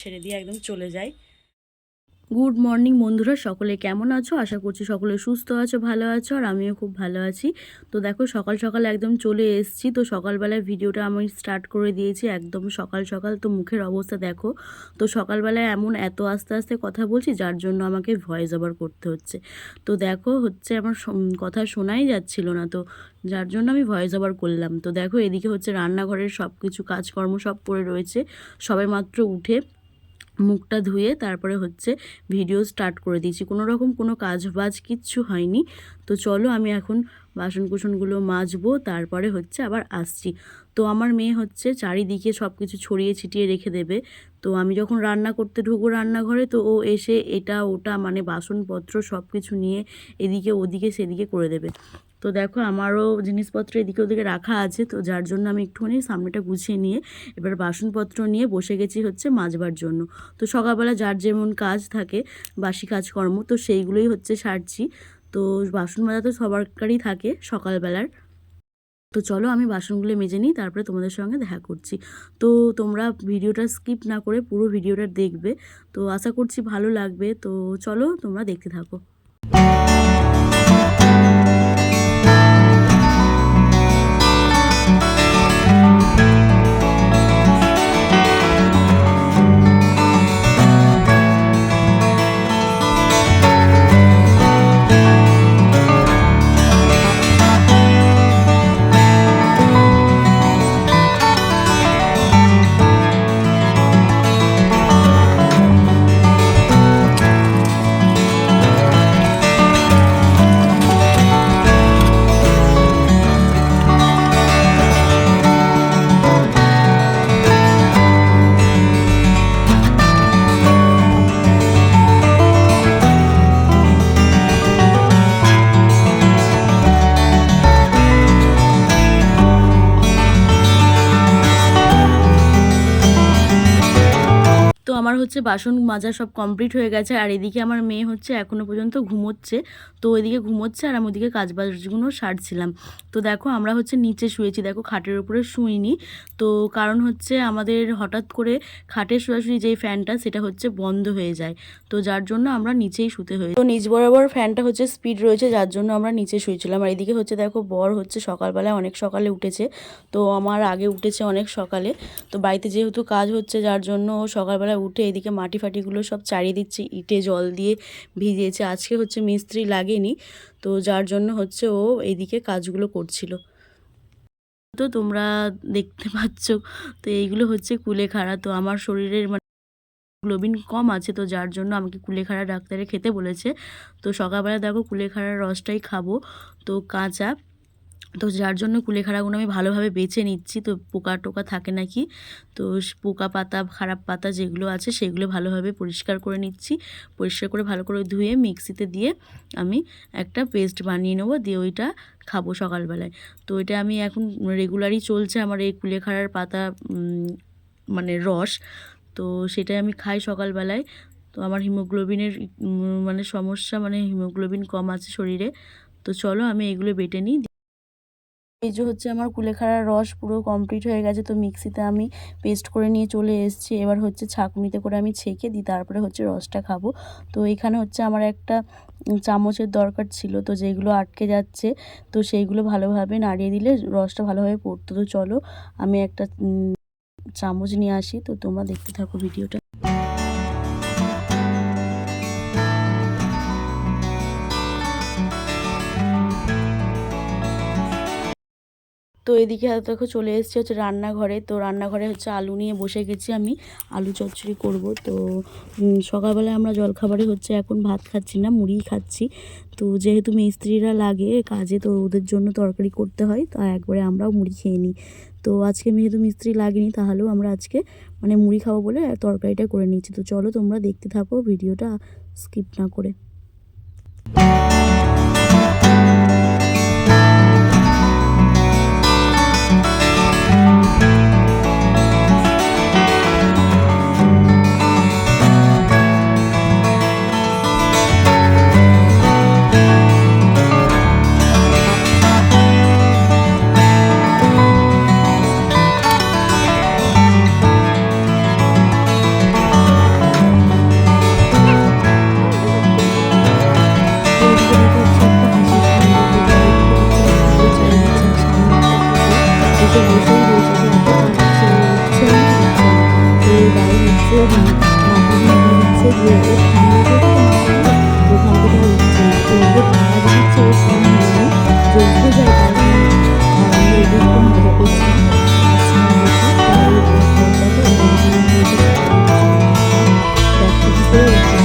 ছেড়ে দিয়ে একদম চলে যাই। গুড মর্নিং বন্ধুরা, সকলে কেমন আছো? আশা করছি সকলে সুস্থ আছো, ভালো আছো, আর আমিও খুব ভালো আছি। তো দেখো সকাল সকাল একদম চলে এসেছি। তো সকালবেলায় ভিডিওটা আমি স্টার্ট করে দিয়েছি একদম সকাল সকাল। তো মুখের অবস্থা দেখো। তো সকালবেলায় এত আস্তে আস্তে কথা বলছি, যার জন্য আমাকে ভয়েস ওভার করতে হচ্ছে। তো দেখো হচ্ছে আমার কথা শোনাই যাচ্ছিল না, তো যার জন্য আমি ভয়েস ওভার করলাম। তো দেখো এদিকে হচ্ছে রান্নাঘরের সব কিছু কাজকর্ম সব পড়ে রয়েছে। সবে মাত্র উঠে মুখটা ধুয়ে তারপরে হচ্ছে ভিডিও স্টার্ট করে দিয়েছি। কোনো রকম কোনো কাজ বাজ কিচ্ছু হয়নি। তো চলো আমি এখন বাসন কুসনগুলো মাজবো, তারপরে হচ্ছে আবার আসছি। তো আমার মেয়ে হচ্ছে চারিদিকে সব কিছু ছড়িয়ে ছিটিয়ে রেখে দেবে। তো আমি যখন রান্না করতে ঢুকবো রান্নাঘরে, তো ও এসে এটা ওটা মানে বাসনপত্র সব কিছু নিয়ে এদিকে ওদিকে সেদিকে করে দেবে। তো দেখো আমারও জিনিসপত্র এদিকে ওদিকে রাখা আছে, তো যার জন্য আমি একটুখানি সামনেটা গুছিয়ে নিয়ে এবার বাসনপত্র নিয়ে বসে গেছি হচ্ছে মাজবার জন্য। তো সকালবেলা যার যেমন কাজ থাকে বাসি কাজকর্ম, তো সেইগুলোই হচ্ছে সারছি। তো বাসন মাজা তো সবারই থাকে সকালবেলার। তো চলো আমি বাসনগুলো মেজে নিই, তারপরে তোমাদের সঙ্গে দেখা করছি। তো তোমরা ভিডিওটা স্কিপ না করে পুরো ভিডিওটা দেখবে, তো আশা করছি ভালো লাগবে। তো চলো তোমরা দেখতে থাকো। তো আমার হচ্ছে বাসন মাজা সব কমপ্লিট হয়ে গেছে, আর এদিকে আমার মেয়ে হচ্ছে এখনও পর্যন্ত ঘুমোচ্ছে। তো ওইদিকে ঘুমোচ্ছে আর আমি ওদিকে কাজবাজগুলো সারছিলাম। তো দেখো আমরা হচ্ছে নিচে শুয়েছি, দেখো খাটের উপরে শুইনি। তো কারণ হচ্ছে আমাদের হঠাৎ করে খাটের শোয়াশুয়ি যেই ফ্যানটা সেটা হচ্ছে বন্ধ হয়ে যায়, তো যার জন্য আমরা নিচেই শুতে হয়েছে। তো নিচ বরাবর ফ্যানটা হচ্ছে স্পিড রয়েছে, যার জন্য আমরা নিচে শুয়েছিলাম। আর এদিকে হচ্ছে দেখো বর হচ্ছে সকালবেলায় অনেক সকালে উঠেছে, তো আমার আগে উঠেছে অনেক সকালে। তো বাড়িতে যেহেতু কাজ হচ্ছে যার জন্য সকালবেলা উঠে এদিকে মাটি ফাটিগুলো সব চাড়িয়ে দিচ্ছে, ইটে জল দিয়ে ভিজিয়েছে। আজকে হচ্ছে মিস্ত্রি লাগেনি, তো যার জন্য হচ্ছে ও এইদিকে কাজগুলো করছিল। তো তোমরা দেখতে পাচ্ছ, তো এইগুলো হচ্ছে কুলেখাড়া। তো আমার শরীরের গ্লোবিন কম আছে, তো যার জন্য আমাকে কুলেখাড়া ডাক্তারে খেতে বলেছে। তো সকালবেলা দেখো কুলেখাড়ার রসটাই খাবো, তো কাঁচা। তো যার জন্য কুলেখাড়াগুলো আমি ভালোভাবে বেছে নিচ্ছি, তো পোকা টোকা থাকে নাকি। তো পোকা পাতা খারাপ পাতা যেগুলো আছে সেগুলো ভালোভাবে পরিষ্কার করে নিচ্ছি। পরিষ্কার করে ভালো করে ধুয়ে মিক্সিতে দিয়ে আমি একটা পেস্ট বানিয়ে নেবো, দিয়ে ওইটা খাবো সকালবেলায়। তো এটা আমি এখন রেগুলারই চলছে আমার এই কুলেখাড়ার পাতা মানে রস। তো সেটাই আমি খাই সকালবেলায়। তো আমার হিমোগ্লোবিনের মানে সমস্যা, মানে হিমোগ্লোবিন কম আছে শরীরে। তো চলো আমি এগুলো বেটে নিই। এই যে হচ্ছে আমার কুলেখাড়ার রস পুরো কমপ্লিট হয়ে গেছে, তো মিক্সিতে আমি পেস্ট করে নিয়ে চলে এসেছি। এবার হচ্ছে ছাঁকনিতে করে আমি ছেঁকে দিই, তারপরে হচ্ছে রসটা খাবো। তো এখানে হচ্ছে আমার একটা চামচের দরকার ছিল, তো যেগুলো আটকে যাচ্ছে তো সেইগুলো ভালোভাবে নাড়িয়ে দিলে রসটা ভালোভাবে পড়তো। তো চলো আমি একটা চামচ নিয়ে আসি, তো তোমরা দেখতে থাকো ভিডিওটা। তো এদিকে দেখো চলে এসেছি হচ্ছে রান্নাঘরে। তো রান্নাঘরে হচ্ছে আলু নিয়ে বসে গেছি, আমি আলু চচ্চড়ি করব। তো সকালবেলায় আমরা জলখাবারে হচ্ছে এখন ভাত খাচ্ছি না, মুড়ি খাচ্ছি। তো যেহেতু মিস্ত্রিরা লাগে কাজে, তো ওদের জন্য তরকারি করতে হয়, তা একবারে আমরাও মুড়ি খেয়ে নিই। তো আজকে যেহেতু মিস্ত্রি লাগেনি, তাহলেও আমরা আজকে মানে মুড়ি খাবো বলে তরকারিটা করে নিচ্ছি। তো চলো তোমরা দেখতে থাকো ভিডিওটা স্কিপ না করে। শুয়ে ও ঠান্ডা খেয়েছে তো মাথায়, ওখান থেকে আর উঠছে না। তো ওকে কাজ দিচ্ছে, ও ফোন নিয়ে যে উঠে যায় তার ফোন। আর আমরা এদিকে খুব মজা করছিলাম, খাচ্ছিলাম বসে। তো ও দেখো ওদিকে নিয়ে এসে চাপা দিতে চলে আসলাম, দেখো কি করে উঠেছে।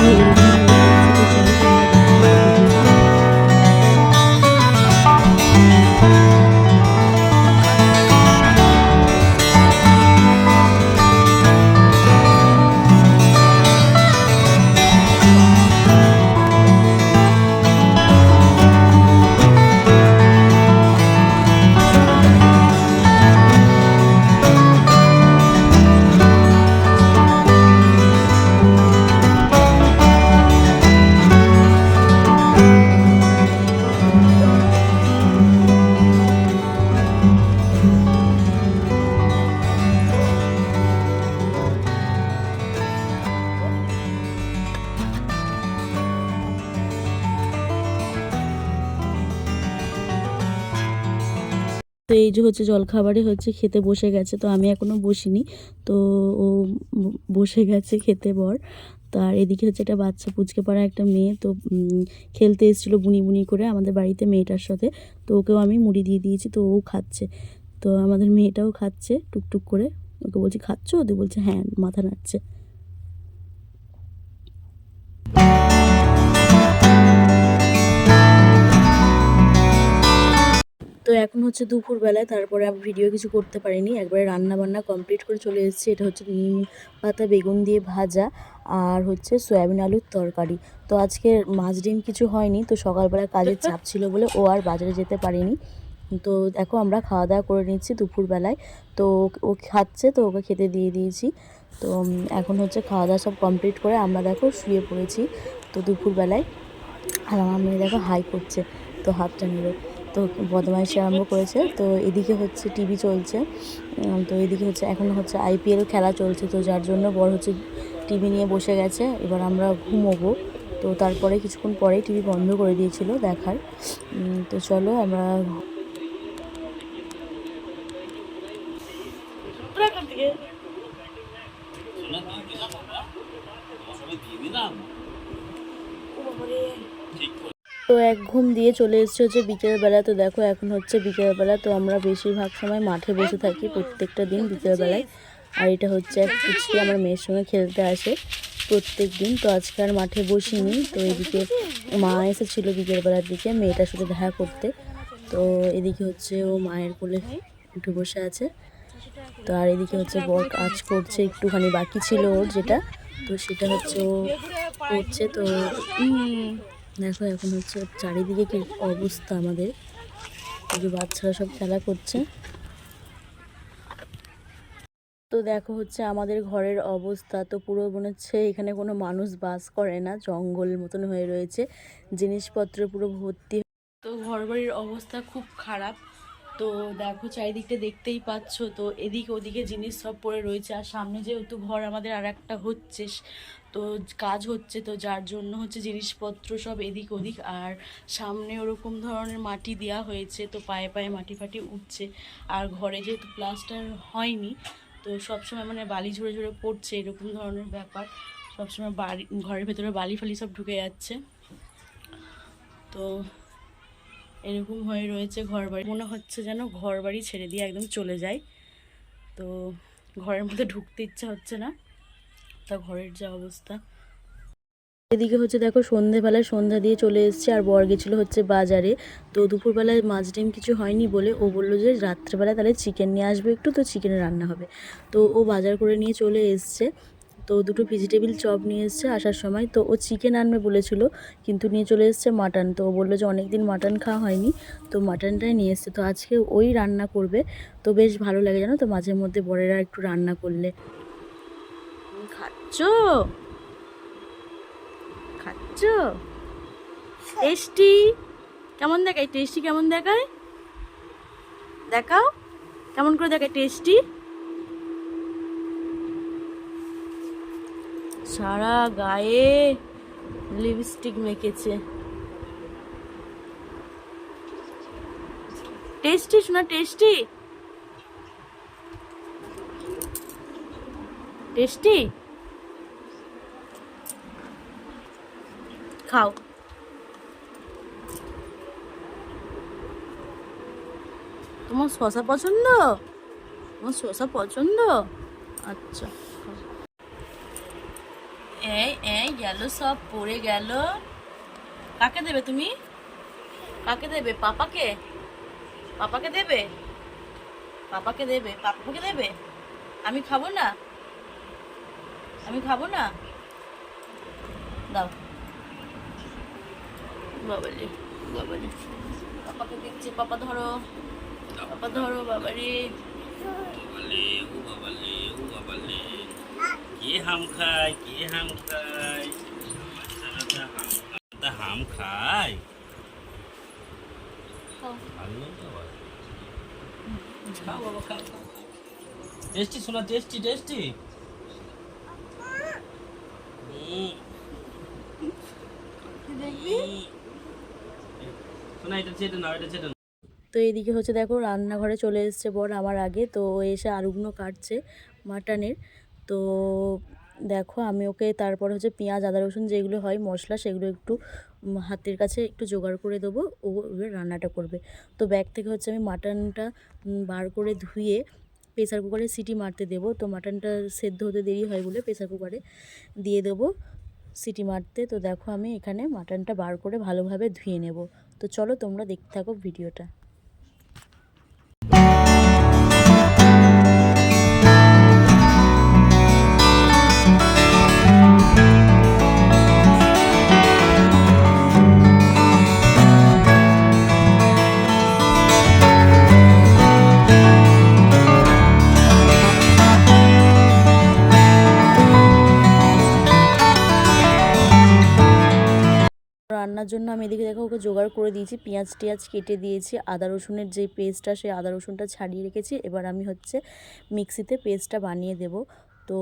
এইদিকে এরকমভাবে করছে। তো চলো তোমরা দেখতে থাকো ভিডিওটা। তো এই যে হচ্ছে জলখাবারে হচ্ছে খেতে বসে গেছে, তো আমি এখনও বসিনি। তো ও বসে গেছে খেতে বর। তো আর এদিকে হচ্ছে একটা বাচ্চা পুচকে পাড়া একটা মেয়ে, তো খেলতে এসেছিলো বুনি বুনি করে আমাদের বাড়িতে মেয়েটার সাথে। তো ওকেও আমি মুড়ি দিয়ে দিয়েছি, তো ও খাচ্ছে। তো আমাদের মেয়েটাও খাচ্ছে টুকটুক করে। ওকে বলছি খাচ্ছো, তো বলছে হ্যাঁ, মাথা নাড়ছে। তো এখন হচ্ছে দুপুরবেলায়, তারপরে আমি ভিডিও কিছু করতে পারিনি, একবারে রান্না বান্না কমপ্লিট করে চলে এসেছি। এটা হচ্ছে নিম পাতা বেগুন দিয়ে ভাজা, আর হচ্ছে সয়াবিন আলুর তরকারি। তো আজকে মাছ ডিম কিছু হয়নি, তো সকালবেলা কাজের চাপ ছিল বলে ও আর বাজারে যেতে পারেনি। তো দেখো আমরা খাওয়া দাওয়া করে নিচ্ছি দুপুরবেলায়। তো ও খাচ্ছে, তো ওকে খেতে দিয়ে দিয়েছি। তো এখন হচ্ছে খাওয়া দাওয়া সব কমপ্লিট করে আমরা দেখো শুয়ে পড়েছি তো দুপুরবেলায়। আর আমার মেয়ে দেখো হাই করছে, তো হাতটা নেড়ে তো বদমাইশি আরম্ভ করেছে। তো এদিকে হচ্ছে টিভি চলছে, তো এদিকে হচ্ছে এখন হচ্ছে আইপিএল খেলা চলছে, তো যার জন্য বড় হচ্ছে টিভি নিয়ে বসে গেছে। এবার আমরা ঘুমোবো, তো তারপরে কিছুক্ষণ পরেই টিভি বন্ধ করে দিয়েছিল দেখার। তো চলো আমরা তো এক ঘুম দিয়ে চলে এসেছে হচ্ছে বিকেলবেলা। তো দেখো এখন হচ্ছে বিকেলবেলা, তো আমরা বেশিরভাগ সময় মাঠে বসে থাকি প্রত্যেকটা দিন বিকেলবেলায়। আর এটা হচ্ছে এক পুচকি আমার মেয়ের সঙ্গে খেলতে আসে প্রত্যেক দিন। তো আজকে আর মাঠে বসিনি। তো এদিকে মা এসেছিলো বিকেলবেলার দিকে মেয়েটার সাথে দেখা করতে। তো এদিকে হচ্ছে ও মায়ের কোলে উঠে বসে আছে। তো আর এদিকে হচ্ছে বর কাজ করছে, একটুখানি বাকি ছিল ওর যেটা, তো সেটা হচ্ছে ও করছে। তো দেখো এখন হচ্ছে চারিদিকে কি অবস্থা আমাদের, এই যে বাচ্চারা সব খেলা করছে। তো দেখো হচ্ছে আমাদের ঘরের অবস্থা, তো পুরো মনে হচ্ছে এখানে কোনো মানুষ বাস করে না, জঙ্গল মতন হয়ে রয়েছে, জিনিসপত্র পুরো ভর্তি। তো ঘরবাড়ির অবস্থা খুব খারাপ। তো দেখো চারিদিকটা দেখতেই পাচ্ছ, তো এদিক ওদিকে জিনিস সব পড়ে রয়েছে। আর সামনে যেহেতু ঘর আমাদের আর একটা হচ্ছে, তো কাজ হচ্ছে, তো যার জন্য হচ্ছে জিনিসপত্র সব এদিক ওদিক। আর সামনে ওরকম ধরনের মাটি দেওয়া হয়েছে, তো পায়ে পায়ে মাটি ফাটি উঠছে। আর ঘরে যেহেতু প্লাস্টার হয়নি, তো সবসময় মানে বালি ঝরে ঝরে পড়ছে, এরকম ধরনের ব্যাপার। সবসময় বাড়ি ঘরের ভেতরে বালি ফালি সব ঢুকে যাচ্ছে। তো এরকম হয়ে রয়েছে ঘর বাড়ি, মনে হচ্ছে যেন ঘর বাড়ি ছেড়ে দিয়ে একদম চলে যায়। তো ঘরের মধ্যে ঢুকতে ইচ্ছা হচ্ছে না, তা ঘরের যা অবস্থা। এদিকে হচ্ছে দেখো সন্ধেবেলায় সন্ধ্যা দিয়ে চলে এসেছে, আর বর গেছিলো হচ্ছে বাজারে। তো দুপুরবেলায় মাছ ডিম কিছু হয়নি বলে ও বললো যে রাত্রেবেলায় তাহলে চিকেন নিয়ে আসবে একটু, তো চিকেনের রান্না হবে। তো ও বাজার করে নিয়ে চলে এসছে। তো দুটো ভেজিটেবিল চপ নিয়ে এসছে আসার সময়। তো ও চিকেন আনবে বলেছিল, কিন্তু নিয়ে চলে এসছে মাটন। তো ও বললো যে অনেক দিন মাটন খাওয়া হয়নি, তো মাটনটাই নিয়ে এসছে। তো আজকে ওই রান্না করবে, তো বেশ ভালো লাগে জানো তো মাঝে মধ্যে বরেরা একটু রান্না করলে। খাচ্ছ খাচ্ছ টেস্টি কেমন দেখায়, টেস্টি কেমন দেখায়, দেখাও কেমন করে দেখায় টেস্টি। সারা গায়ে লিপস্টিক মেখেছে, টেস্টি শোনা, টেস্টি টেস্টি। খাও। তোমার শসা পছন্দ? তোমার শসা পছন্দ? আচ্ছা, এই এই গেল, সব পড়ে গেল। কাকে দেবে তুমি? কাকে দেবে? পাপাকে? পাপাকে দেবে? পাপাকে দেবে? পাপাকে দেবে? আমি খাবো না, আমি খাবো না। দাও। বাবালি, বাবালি, পাপাকে দিচ্ছে। পাপা ধরো, পাপা ধরো। বাবারি, বাবালে ও বাবালে ও বাবালে, কে হাম খায়, কে হাম খায়, বাচ্চারা হাম খায়। খাও। ভালো তো আবার। খাও বাবা, খাও খাও। টেস্টি শোনা, টেস্টি টেস্টি। দেখবি? শোনা, এটা ছেটে নাও, এটা ছেটে নাও। তো এইদিকে হচ্ছে দেখো রান্নাঘরে চলে এসছে বর আমার আগে। তো ও এসে আলুগুলো কাটছে মাটনের। তো দেখো আমি ওকে তারপর হচ্ছে পেঁয়াজ আদা রসুন যেগুলো হয় মশলা সেগুলো একটু হাতের কাছে একটু জোগাড় করে দেবো। ও এবার রান্নাটা করবে। তো ব্যাগ থেকে হচ্ছে আমি মাটনটা বার করে ধুয়ে প্রেসার কুকারে সিটি মারতে দেবো। তো মাটনটা সেদ্ধ হতে দেরি হয় বলে প্রেসার কুকারে দিয়ে দেবো সিটি মারতে। তো দেখো আমি এখানে মাটনটা বার করে ভালোভাবে ধুয়ে নেব। তো চলো তোমরা দেখতে থাকো ভিডিওটা। রান্নার জন্য আমি এদিকে দেখো ওকে জোগাড় করে দিয়েছি, পেঁয়াজ টিয়াজ কেটে দিয়েছি, আদা রসুনের যে পেস্টটা সেই আদা রসুনটা ছাড়িয়ে রেখেছি। এবার আমি হচ্ছে মিক্সিতে পেস্টটা বানিয়ে দেব। তো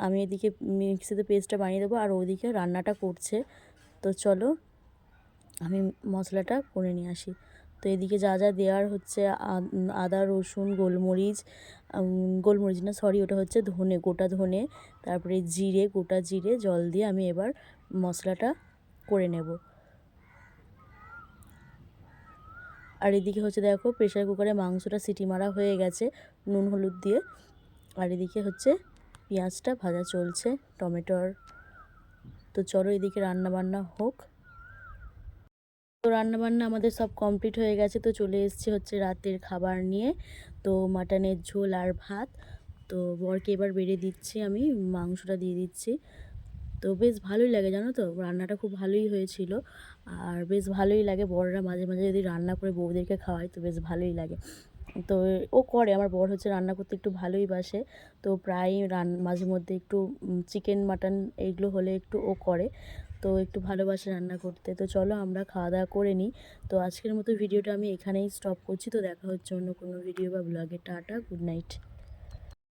আমি এদিকে মিক্সিতে পেস্টটা বানিয়ে দেবো আর ওদিকে রান্নাটা করছে। তো চলো আমি মশলাটা করে নিয়ে আসি। তো এদিকে যা যা দেওয়ার হচ্ছে আদা রসুন গোলমরিচ, গোলমরিচ না সরি ওটা হচ্ছে ধনে, গোটা ধনে, তারপরে জিরে, গোটা জিরে জল দিয়ে আমি এবার মশলাটা করে নেব। আর এদিকে হচ্ছে দেখো প্রেসার কুকারে মাংসটা সিটি মারা হয়ে গেছে নুন হলুদ দিয়ে। আর এদিকে হচ্ছে পেঁয়াজটা ভাজা চলছে টমেটোর। তো চলো এদিকে রান্না বান্না হোক। তো রান্নাবান্না আমাদের সব কমপ্লিট হয়ে গেছে। তো চলে এসেছি হচ্ছে রাতের খাবার নিয়ে। তো মাটনের ঝোল আর ভাত। তো বরকে এবার বেড়ে দিচ্ছি, আমি মাংসটা দিয়ে দিচ্ছি। তো বেশ ভালোই লাগে জানো তো, রান্নাটা খুব ভালোই হয়েছিল। আর বেশ ভালোই লাগে, বড়রা মাঝে মাঝে যদি রান্না করে বউদেরকে খাওয়ায় তো বেশ ভালোই লাগে। তো ও করে, আমার বর হচ্ছে রান্না করতে একটু ভালোই বাসে। তো প্রায় মাঝে মধ্যে একটু চিকেন মাটন এইগুলো হলে একটু ও করে। তো একটু ভালোবাসে রান্না করতে। তো চলো আমরা খাওয়া দাওয়া করে নিই। তো আজকের মতো ভিডিওটা আমি এখানেই স্টপ করছি। তো দেখা হচ্ছে অন্য কোনো ভিডিও বা ব্লগে। Tata, good night.